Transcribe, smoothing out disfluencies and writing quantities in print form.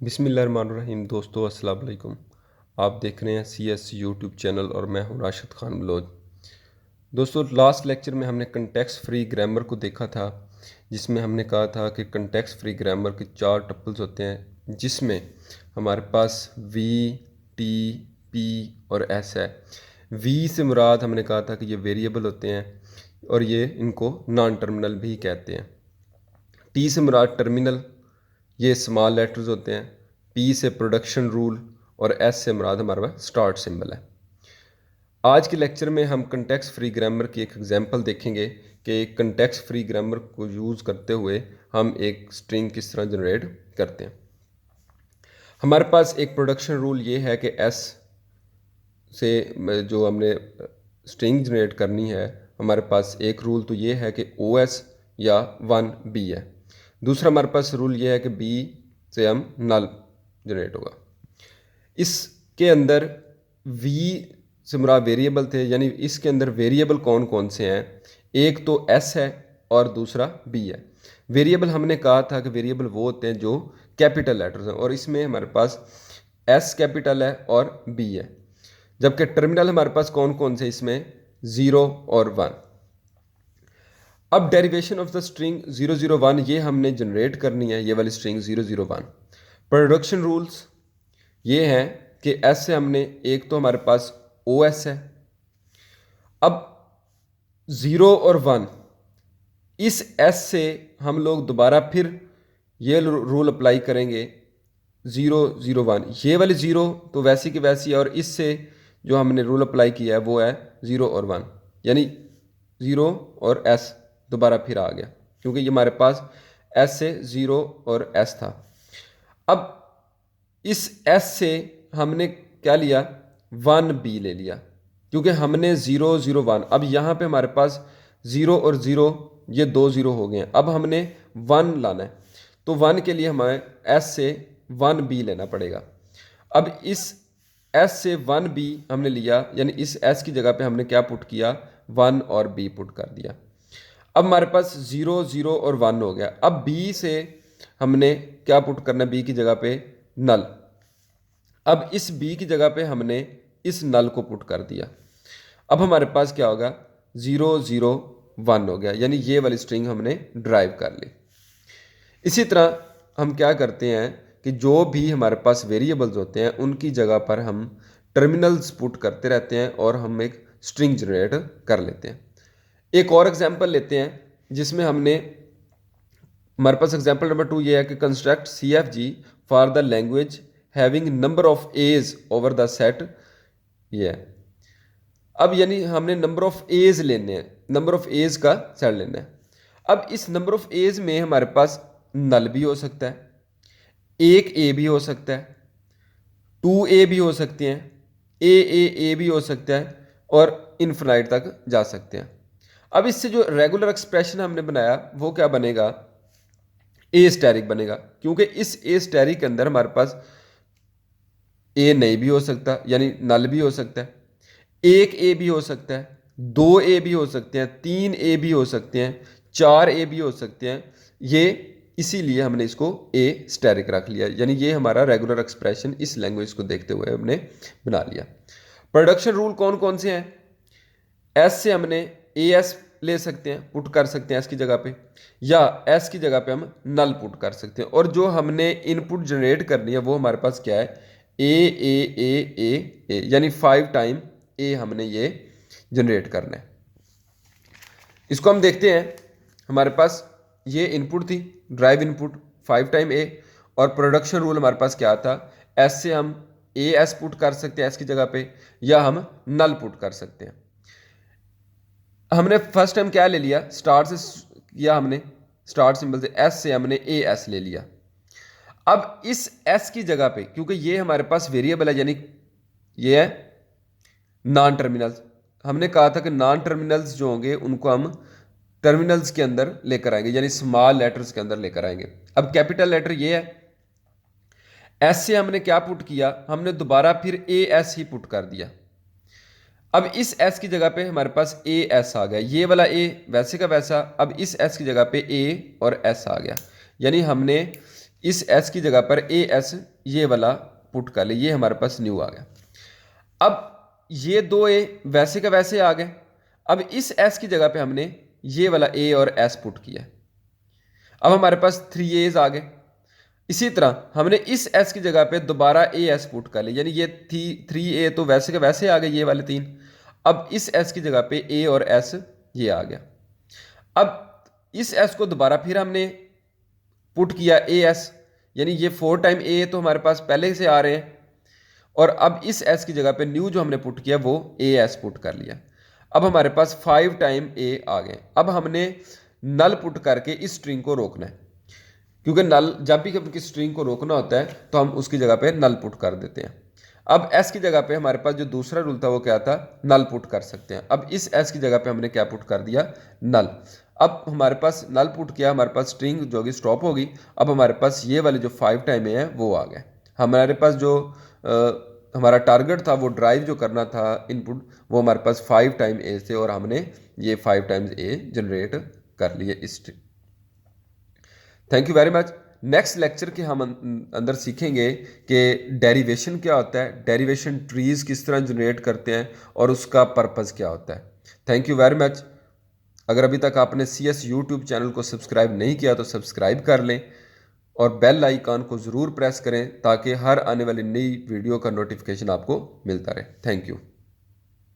बिस्मिल्लाहिर्रहमानिर्रहीम। दोस्तों अस्सलाम वालेकुम। आप देख रहे हैं CS यूट्यूब चैनल और मैं हूं राशिद खान बलोच। दोस्तों लास्ट लेक्चर में हमने कंटेक्स्ट फ्री ग्रामर को देखा था, जिसमें हमने कहा था कि कंटेक्स्ट फ्री ग्रामर के 4 टप्पल्स होते हैं, जिसमें हमारे पास वी, टी, पी और एस है। वी से मुराद हमने कहा था कि ये वेरिएबल होते हैं और ये इनको नॉन टर्मिनल भी कहते हैं। टी से मुराद टर्मिनल, ये स्मॉल लेटर्स होते हैं। पी से प्रोडक्शन रूल और एस से मुराद हमारे पास स्टार्ट सिंबल है। आज के लेक्चर में हम कंटेक्स्ट फ्री ग्रामर की एक एग्जांपल देखेंगे कि कंटेक्स्ट फ्री ग्रामर को यूज़ करते हुए हम एक स्ट्रिंग किस तरह जनरेट करते हैं। हमारे पास एक प्रोडक्शन रूल ये है कि एस से जो हमने स्ट्रिंग जनरेट करनी है, हमारे पास एक रूल तो ये है कि OS या 1B है। दूसरा हमारे पास रूल ये है कि B से हम नल जनरेट होगा। इसके अंदर V से मुराद वेरिएबल थे, यानी इसके अंदर वेरिएबल कौन कौन से हैं? एक तो S है और दूसरा B है। वेरिएबल हमने कहा था कि वेरिएबल वो होते हैं जो कैपिटल लेटर्स हैं, और इसमें हमारे पास S कैपिटल है और B है। जबकि टर्मिनल हमारे पास कौन कौन से? इसमें 0 और 1। अब डेरिवेशन ऑफ द स्ट्रिंग 001 ये हमने जनरेट करनी है, ये वाली स्ट्रिंग 001। प्रोडक्शन रूल्स ये हैं कि एस से हमने एक तो हमारे पास OS है। अब 0 और 1 इस S से हम लोग दोबारा फिर ये रूल अप्लाई करेंगे 001। ये वाली 0 तो वैसी की वैसी है, और इससे जो हमने रूल अप्लाई किया है वो है 0 और 1, यानी 0 और S दोबारा फिर आ गया, क्योंकि ये हमारे पास S से 0 और S था। अब इस S से हमने क्या लिया? 1B ले लिया, क्योंकि हमने 001। अब यहाँ पे हमारे पास 0 और 0 ये 2 0 हो गए हैं। अब हमने 1 लाना है, तो 1 के लिए हमें S से 1B लेना पड़ेगा। अब इस S से 1B हमने लिया, यानी इस S की जगह पे हमने क्या पुट किया? 1 और B पुट कर दिया। अब हमारे पास 0 0 और 1 हो गया। अब B से हमने क्या पुट करना? B की जगह पे नल। अब इस B की जगह पे हमने इस नल को पुट कर दिया। अब हमारे पास क्या होगा? 0 0 1 हो गया, यानी ये वाली स्ट्रिंग हमने ड्राइव कर ली। इसी तरह हम क्या करते हैं कि जो भी हमारे पास वेरिएबल्स होते हैं उनकी जगह पर हम टर्मिनल्स पुट करते रहते हैं और हम एक स्ट्रिंग जनरेट कर लेते हैं। एक और एग्जांपल लेते हैं, जिसमें हमारे पास एग्जांपल नंबर 2 ये है कि construct CFG for the language having number of edge over the set. ये है। अब यानी हमने नंबर ऑफ एज लेने हैं, नंबर ऑफ एज का सेट लेना है। अब इस नंबर ऑफ एज में हमारे पास नल भी हो सकता है, एक ए भी हो सकता है, 2A भी हो सकते हैं, ए भी हो सकता है, और इन्फिनाइट तक जा सकते हैं। अब इससे जो रेगुलर एक्सप्रेशन हमने बनाया वो क्या बनेगा? ए स्टैरिक बनेगा, क्योंकि इस ए स्टैरिक के अंदर हमारे पास ए नहीं भी हो सकता, यानी नल भी हो सकता है, एक ए भी हो सकता है, 2A भी हो सकते हैं, 3A भी हो सकते हैं, 4A भी हो सकते हैं। ये इसीलिए हमने इसको ए स्टैरिक रख लिया, यानी ये हमारा रेगुलर एक्सप्रेशन इस लैंग्वेज को देखते हुए हमने बना लिया। प्रोडक्शन रूल कौन कौन से हैं? एस से हमने AS ले सकते हैं, पुट कर सकते हैं एस की जगह पे, या एस की जगह पे हम नल पुट कर सकते हैं। और जो हमने इनपुट जनरेट करनी है वो हमारे पास क्या है? ए, यानी 5 टाइम ए हमने ये जनरेट करना है। इसको हम देखते हैं। हमारे पास ये इनपुट थी, ड्राइव इनपुट 5 टाइम ए, और प्रोडक्शन रूल हमारे पास क्या था? एस से हम AS पुट कर सकते हैं एस की जगह पे, या हम नल पुट कर सकते हैं। हमने फर्स्ट टाइम क्या ले लिया? स्टार्ट से किया हमने, स्टार्ट सिंबल से एस से हमने AS ले लिया। अब इस एस की जगह पे, क्योंकि ये हमारे पास वेरिएबल है, यानी ये है नॉन टर्मिनल्स। हमने कहा था कि नॉन टर्मिनल्स जो होंगे उनको हम टर्मिनल्स के अंदर लेकर आएंगे, यानी स्मॉल लेटर्स के अंदर लेकर आएंगे। अब कैपिटल लेटर ये है। एस से हमने क्या पुट किया? हमने दोबारा फिर AS ही पुट कर दिया। अब इस S की जगह पे हमारे पास AS आ गया, ये वाला A वैसे का वैसा। अब इस S की जगह पे A और S आ गया, यानी हमने इस एस की जगह पर ए एस ये वाला पुट कर ले, ये हमारे पास न्यू आ गया। अब ये दो ए वैसे का वैसे आ गए। अब इस एस की जगह पे हमने ये वाला ए और एस पुट किया, अब हमारे पास 3 एज आ गए। इसी तरह हमने इस एस की जगह पे दोबारा ए एस पुट कर लिया, यानी ये 3 ए तो वैसे के वैसे आ गए ये वाले 3। अब इस एस की जगह पे ए और एस ये आ गया। अब इस एस को दोबारा फिर हमने पुट किया ए एस, यानी ये 4 टाइम ए तो हमारे पास पहले से आ रहे हैं। और अब इस एस की जगह पे न्यू जो हमने पुट किया वो ए एस पुट कर लिया। अब हमारे पास 5 टाइम ए आ गए। अब हमने नल पुट करके इस स्ट्रिंग को रोकना है, क्योंकि नल जब भी हम किसी स्ट्रिंग को रोकना होता है तो हम उसकी जगह पे नल पुट कर देते हैं। अब एस की जगह पे हमारे पास जो दूसरा रूल था वो क्या था, नल पुट कर सकते हैं। अब इस एस की जगह पे हमने क्या पुट कर दिया, नल। अब हमारे पास नल पुट किया, हमारे पास स्ट्रिंग जो कि स्टॉप होगी। अब हमारे पास ये वाले जो 5 टाइम ए है वो आ गए। हमारे पास जो हमारा टारगेट था वो ड्राइव जो करना था इनपुट, वो हमारे पास 5 टाइम ए थे और हमने ये 5 टाइम्स ए जनरेट कर लिए इस string. Thank you very much. Next lecture के हम अंदर सीखेंगे कि डेरिवेशन क्या होता है, डेरिवेशन ट्रीज किस तरह जनरेट करते हैं और उसका पर्पस क्या होता है। Thank you very much. अगर अभी तक आपने CS यूट्यूब चैनल को सब्सक्राइब नहीं किया तो सब्सक्राइब कर लें और बेल आइकन को ज़रूर प्रेस करें ताकि हर आने वाली नई वीडियो का नोटिफिकेशन आपको मिलता रहे। Thank you.